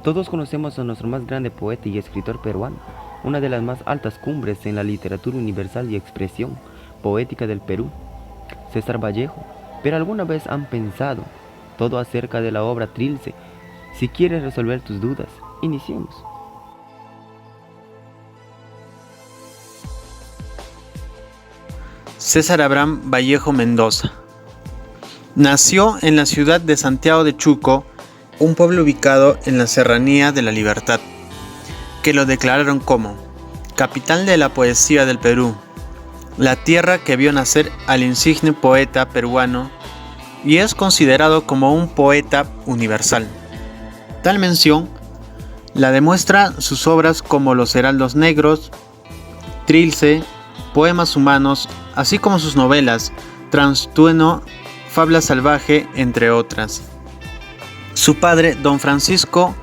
Todos conocemos a nuestro más grande poeta y escritor peruano, una de las más altas cumbres en la literatura universal y expresión poética del Perú, César Vallejo. Pero alguna vez han pensado todo acerca de la obra Trilce. Si quieres resolver tus dudas, iniciemos. César Abraham Vallejo Mendoza nació en la ciudad de Santiago de Chuco, un pueblo ubicado en la Serranía de la Libertad, que lo declararon como capital de la poesía del Perú, la tierra que vio nacer al insigne poeta peruano y es considerado como un poeta universal. Tal mención la demuestra sus obras como Los Heraldos Negros, Trilce, Poemas Humanos, así como sus novelas Transtueno, Fabla Salvaje, entre otras. Su padre, don Francisco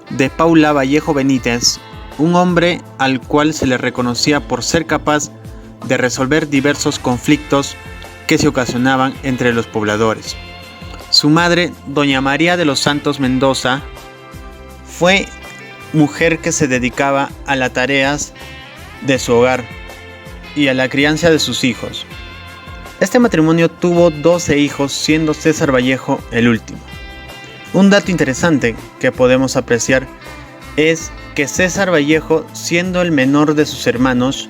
de Paula Vallejo Benítez, un hombre al cual se le reconocía por ser capaz de resolver diversos conflictos que se ocasionaban entre los pobladores. Su madre, doña María de los Santos Mendoza, fue mujer que se dedicaba a las tareas de su hogar y a la crianza de sus hijos. Este matrimonio tuvo 12 hijos, siendo César Vallejo el último. Un dato interesante que podemos apreciar es que César Vallejo, siendo el menor de sus hermanos,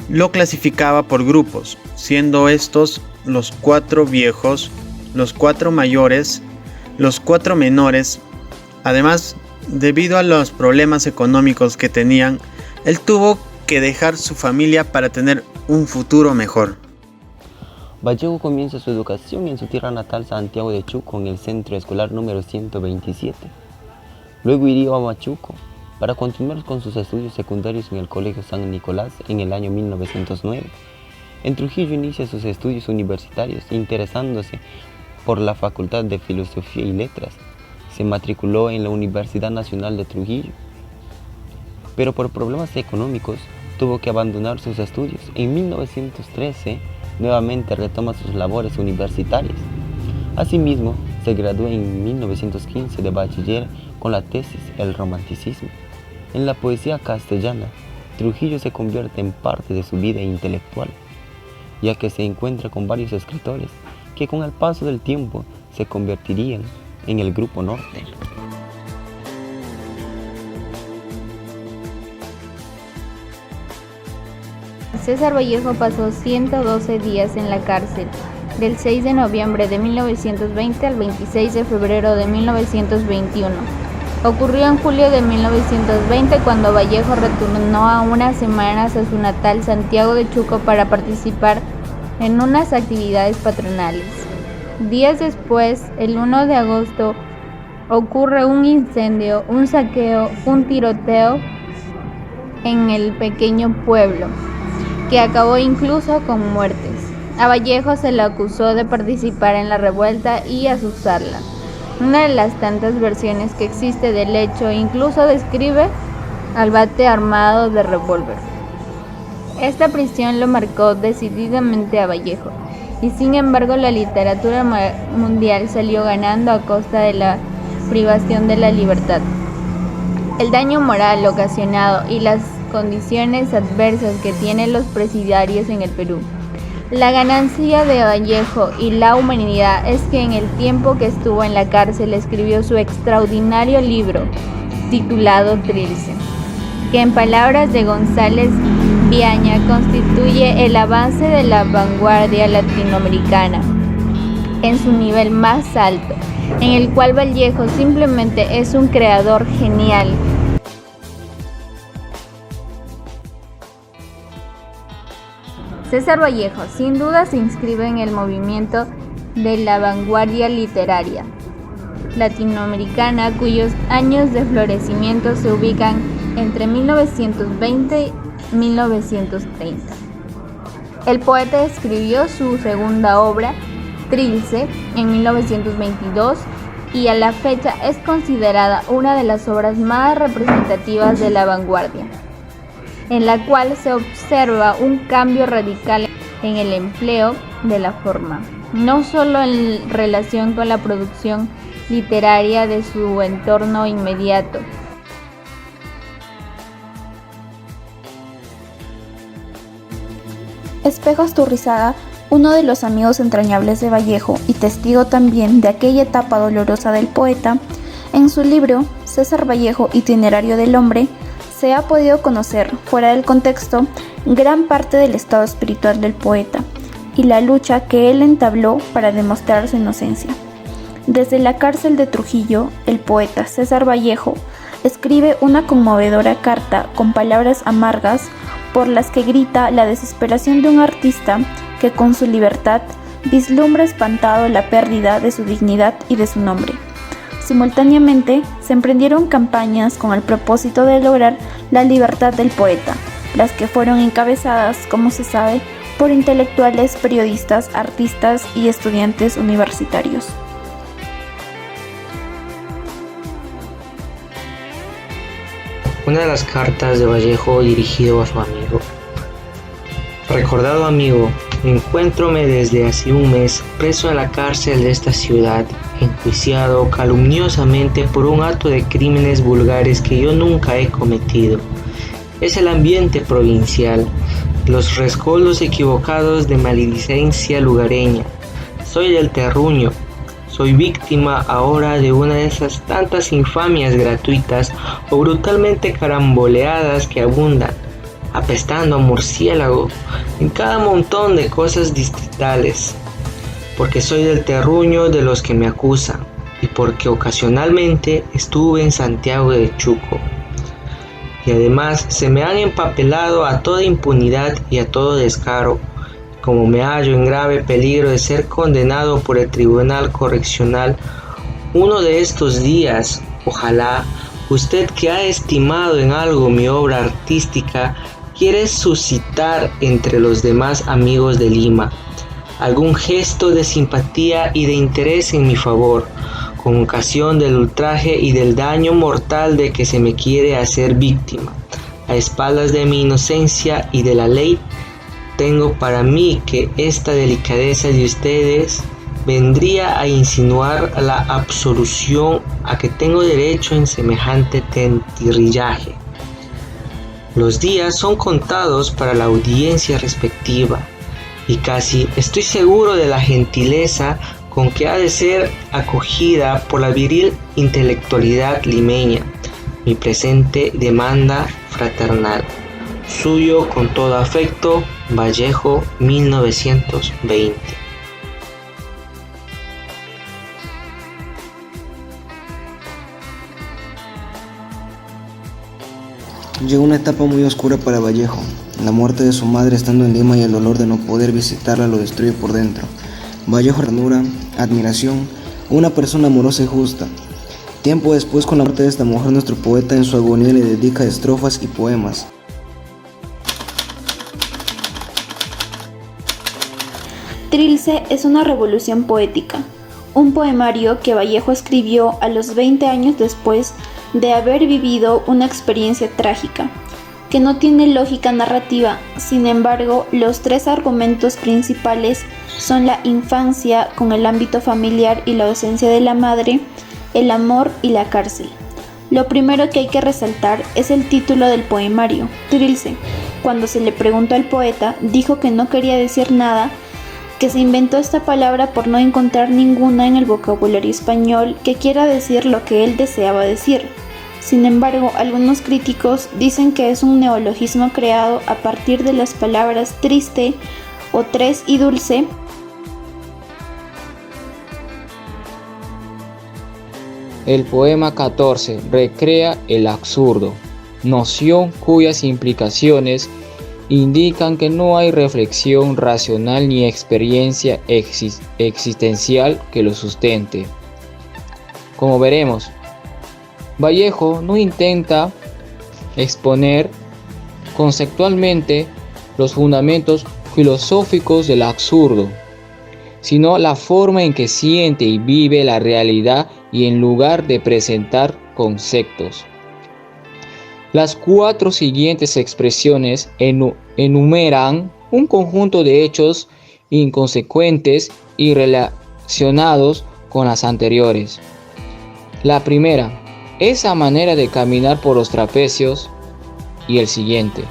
lo clasificaba por grupos, siendo estos los 4 viejos, los 4 mayores, los 4 menores. Además, debido a los problemas económicos que tenían, él tuvo que dejar su familia para tener un futuro mejor. Vallejo comienza su educación en su tierra natal Santiago de Chuco en el centro escolar número 127. Luego iría a Huamachuco para continuar con sus estudios secundarios en el Colegio San Nicolás en el año 1909. En Trujillo inicia sus estudios universitarios, interesándose por la Facultad de Filosofía y Letras. Se matriculó en la Universidad Nacional de Trujillo, pero por problemas económicos tuvo que abandonar sus estudios. En 1913 nuevamente retoma sus labores universitarias. Asimismo, se graduó en 1915 de bachiller con la tesis El romanticismo. En la poesía castellana, Trujillo se convierte en parte de su vida intelectual, ya que se encuentra con varios escritores que con el paso del tiempo se convertirían en el Grupo Norte. César Vallejo pasó 112 días en la cárcel, del 6 de noviembre de 1920 al 26 de febrero de 1921. Ocurrió en julio de 1920 cuando Vallejo retornó a unas semanas a su natal Santiago de Chuco para participar en unas actividades patronales. Días después, el 1 de agosto, ocurre un incendio, un saqueo, un tiroteo en el pequeño pueblo, que acabó incluso con muertes. A Vallejo se le acusó de participar en la revuelta y asusarla. Una de las tantas versiones que existe del hecho incluso describe al bate armado de revólver. Esta prisión lo marcó decididamente a Vallejo, y sin embargo la literatura mundial salió ganando a costa de la privación de la libertad. El daño moral ocasionado y las condiciones adversas que tienen los presidiarios en el Perú. La ganancia de Vallejo y la humanidad es que en el tiempo que estuvo en la cárcel escribió su extraordinario libro titulado Trilce, que en palabras de González Viaña constituye el avance de la vanguardia latinoamericana en su nivel más alto, en el cual Vallejo simplemente es un creador genial. César Vallejo sin duda se inscribe en el movimiento de la vanguardia literaria latinoamericana, cuyos años de florecimiento se ubican entre 1920 y 1930. El poeta escribió su segunda obra, Trilce, en 1922 y a la fecha es considerada una de las obras más representativas de la vanguardia, en la cual se observa un cambio radical en el empleo de la forma, no solo en relación con la producción literaria de su entorno inmediato, Espejo Asturrizaga, uno de los amigos entrañables de Vallejo y testigo también de aquella etapa dolorosa del poeta, en su libro César Vallejo, Itinerario del Hombre, se ha podido conocer, fuera del contexto, gran parte del estado espiritual del poeta y la lucha que él entabló para demostrar su inocencia. Desde la cárcel de Trujillo, el poeta César Vallejo escribe una conmovedora carta con palabras amargas por las que grita la desesperación de un artista que con su libertad vislumbra espantado la pérdida de su dignidad y de su nombre. Simultáneamente, se emprendieron campañas con el propósito de lograr la libertad del poeta, las que fueron encabezadas, como se sabe, por intelectuales, periodistas, artistas y estudiantes universitarios. Una de las cartas de Vallejo dirigido a su amigo. Recordado amigo, encuéntrome desde hace un mes preso en la cárcel de esta ciudad, enjuiciado calumniosamente por un acto de crímenes vulgares que yo nunca he cometido. Es el ambiente provincial, los rescoldos equivocados de maledicencia lugareña. Soy del terruño. Soy víctima ahora de una de esas tantas infamias gratuitas o brutalmente caramboleadas que abundan, apestando a murciélago en cada montón de cosas distritales, porque soy del terruño de los que me acusan y porque ocasionalmente estuve en Santiago de Chuco. Y además se me han empapelado a toda impunidad y a todo descaro, como me hallo en grave peligro de ser condenado por el Tribunal Correccional uno de estos días. Ojalá usted, que ha estimado en algo mi obra artística, quiere suscitar entre los demás amigos de Lima algún gesto de simpatía y de interés en mi favor, con ocasión del ultraje y del daño mortal de que se me quiere hacer víctima, a espaldas de mi inocencia y de la ley. Tengo para mí que esta delicadeza de ustedes vendría a insinuar la absolución a que tengo derecho en semejante tentirillaje. Los días son contados para la audiencia respectiva, y casi estoy seguro de la gentileza con que ha de ser acogida por la viril intelectualidad limeña mi presente demanda fraternal. Suyo con todo afecto, Vallejo, 1920. Llegó una etapa muy oscura para Vallejo. La muerte de su madre estando en Lima y el dolor de no poder visitarla lo destruye por dentro. Vallejo, ternura, admiración, una persona amorosa y justa. Tiempo después, con la muerte de esta mujer, nuestro poeta en su agonía le dedica estrofas y poemas. Trilce es una revolución poética, un poemario que Vallejo escribió a los 20 años después de haber vivido una experiencia trágica, que no tiene lógica narrativa. Sin embargo, los tres argumentos principales son la infancia con el ámbito familiar y la ausencia de la madre, el amor y la cárcel. Lo primero que hay que resaltar es el título del poemario. Trilce, cuando se le preguntó al poeta, dijo que no quería decir nada, que se inventó esta palabra por no encontrar ninguna en el vocabulario español que quiera decir lo que él deseaba decir. Sin embargo, algunos críticos dicen que es un neologismo creado a partir de las palabras triste o tres y dulce. El poema 14 recrea el absurdo, noción cuyas implicaciones indican que no hay reflexión racional ni experiencia existencial que lo sustente. Como veremos, Vallejo no intenta exponer conceptualmente los fundamentos filosóficos del absurdo, sino la forma en que siente y vive la realidad, y en lugar de presentar conceptos. Las cuatro siguientes expresiones enumeran un conjunto de hechos inconsecuentes y relacionados con las anteriores. La primera, esa manera de caminar por los trapecios, y el siguiente,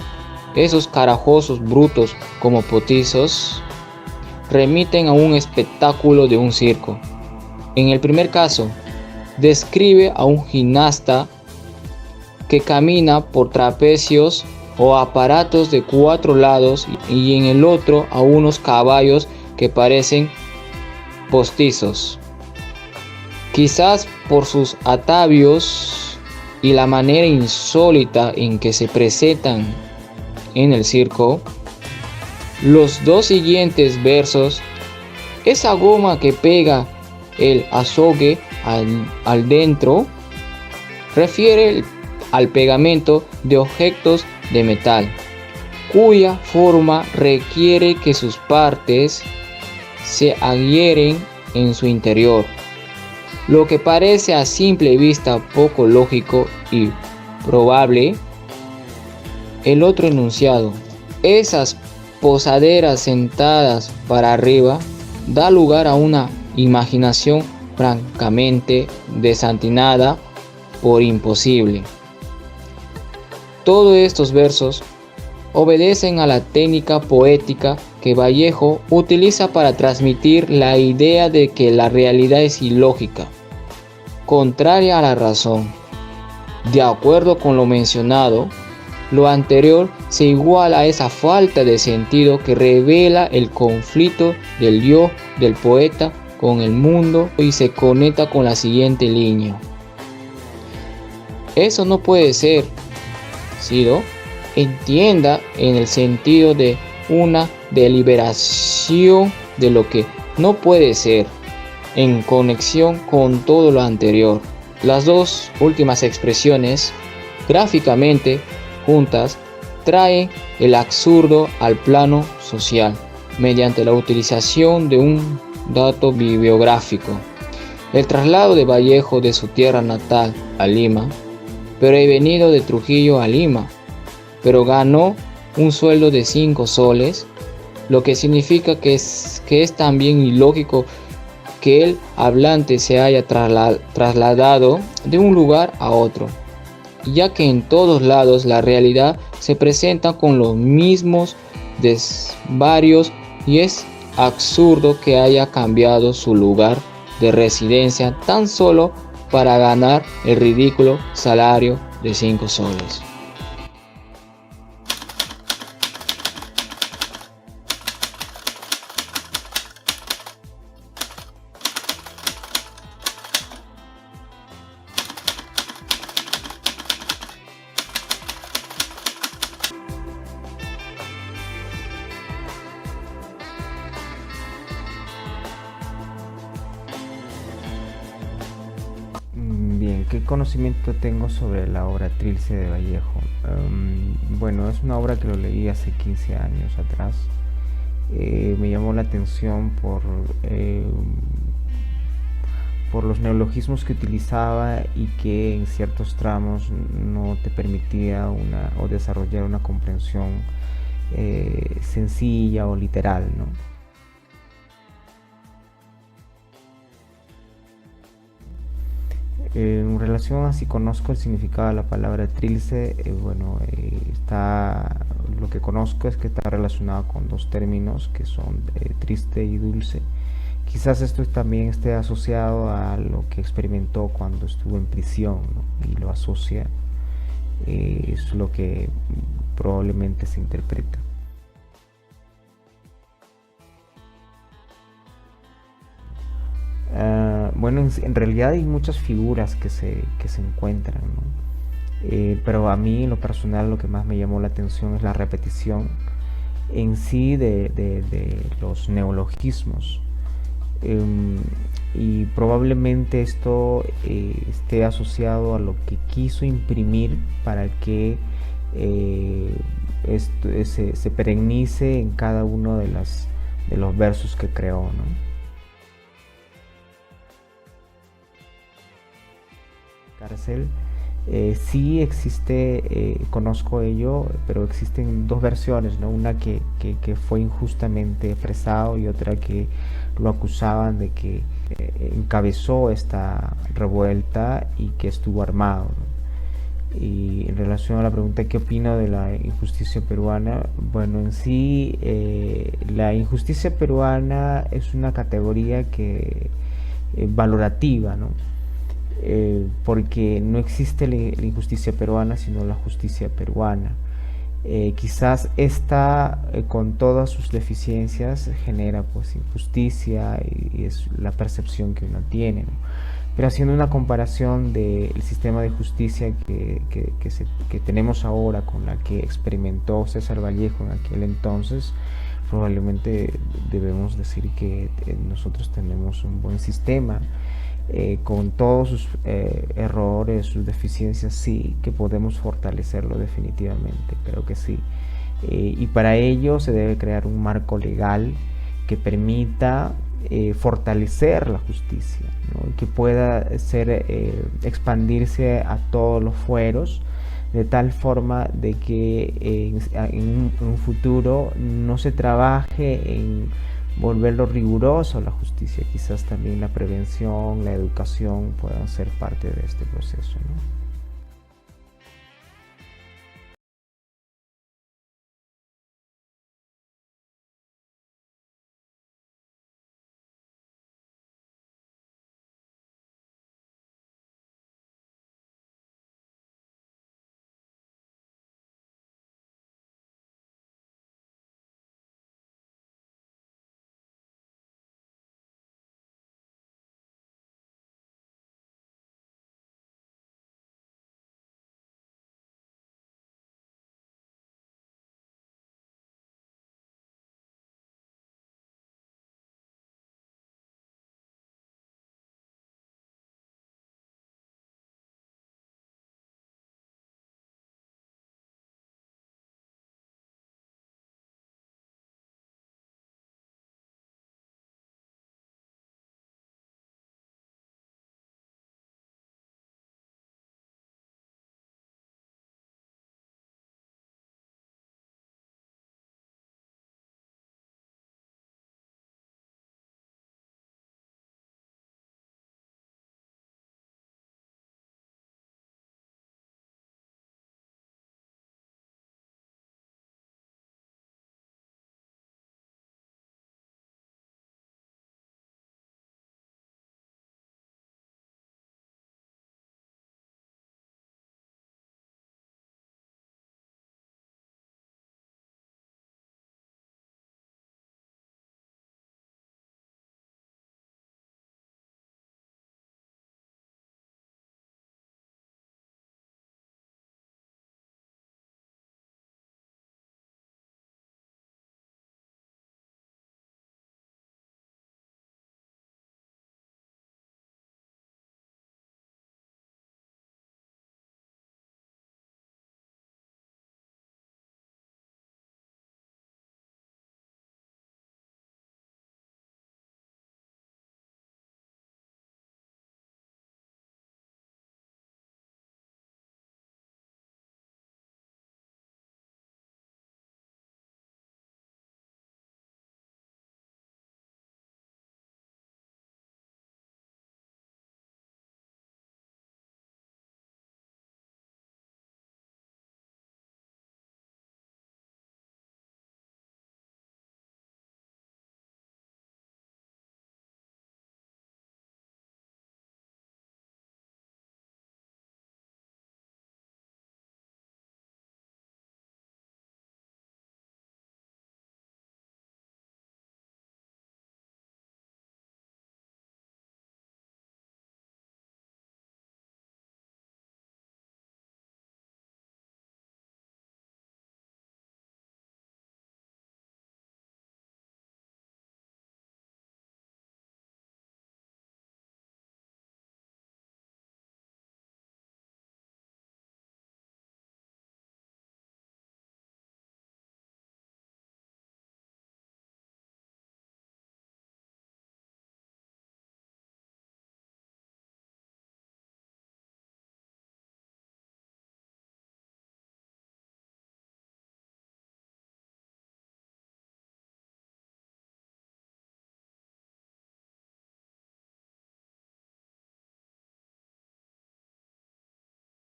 esos carajosos brutos como potizos, remiten a un espectáculo de un circo. En el primer caso, describe a un gimnasta que camina por trapecios o aparatos de 4 lados, y en el otro a unos caballos que parecen postizos. Quizás por sus atavios y la manera insólita en que se presentan en el circo, los 2 siguientes versos, esa goma que pega el azogue al dentro, refiere al pegamento de objetos de metal, cuya forma requiere que sus partes se adhieren en su interior, lo que parece a simple vista poco lógico y probable. El otro enunciado, esas posaderas sentadas para arriba, da lugar a una imaginación francamente desatinada por imposible. Todos estos versos obedecen a la técnica poética que Vallejo utiliza para transmitir la idea de que la realidad es ilógica, contraria a la razón. De acuerdo con lo mencionado, lo anterior se iguala a esa falta de sentido que revela el conflicto del yo del poeta con el mundo, y se conecta con la siguiente línea. Eso no puede ser sido entienda en el sentido de una deliberación de lo que no puede ser, en conexión con todo lo anterior. Las 2 últimas expresiones, gráficamente juntas, traen el absurdo al plano social, mediante la utilización de un dato bibliográfico. El traslado de Vallejo de su tierra natal a Lima, pero he venido de Trujillo a Lima, pero ganó un sueldo de 5 soles, lo que significa que es también ilógico que el hablante se haya trasladado de un lugar a otro, ya que en todos lados la realidad se presenta con los mismos desvarios, y es absurdo que haya cambiado su lugar de residencia tan solo para ganar el ridículo salario de 5 soles. Bien, ¿qué conocimiento tengo sobre la obra Trilce de Vallejo? Bueno, es una obra que lo leí hace 15 años atrás. Me llamó la atención por los neologismos que utilizaba, y que en ciertos tramos no te permitía desarrollar una comprensión sencilla o literal, ¿no? En relación a si conozco el significado de la palabra trilce, lo que conozco es que está relacionado con 2 términos que son triste y dulce. Quizás esto también esté asociado a lo que experimentó cuando estuvo en prisión, ¿no? Y lo asocia, es lo que probablemente se interpreta. Bueno, en realidad hay muchas figuras que se encuentran, ¿no? Pero a mí en lo personal lo que más me llamó la atención es la repetición en sí de los neologismos, y probablemente esto esté asociado a lo que quiso imprimir para que esto se perenice en cada uno de los versos que creó, ¿no? Cárcel, sí existe, conozco ello, pero existen 2 versiones, ¿no? Una que fue injustamente apresado, y otra que lo acusaban de que encabezó esta revuelta y que estuvo armado, ¿no? Y en relación a la pregunta ¿qué opino de la injusticia peruana? Bueno, en sí la injusticia peruana es una categoría que valorativa, ¿no? Porque no existe la injusticia peruana sino la justicia peruana. Quizás esta con todas sus deficiencias genera pues injusticia y es la percepción que uno tiene, ¿no? Pero haciendo una comparación del sistema de justicia que tenemos ahora con la que experimentó César Vallejo en aquel entonces, probablemente debemos decir que nosotros tenemos un buen sistema, con todos sus errores, sus deficiencias, sí, que podemos fortalecerlo definitivamente, creo que sí. Y para ello se debe crear un marco legal que permita fortalecer la justicia, ¿no? Y que pueda expandirse a todos los fueros, de tal forma de que en un futuro no se trabaje en volverlo riguroso la justicia, quizás también la prevención, la educación puedan ser parte de este proceso, ¿no?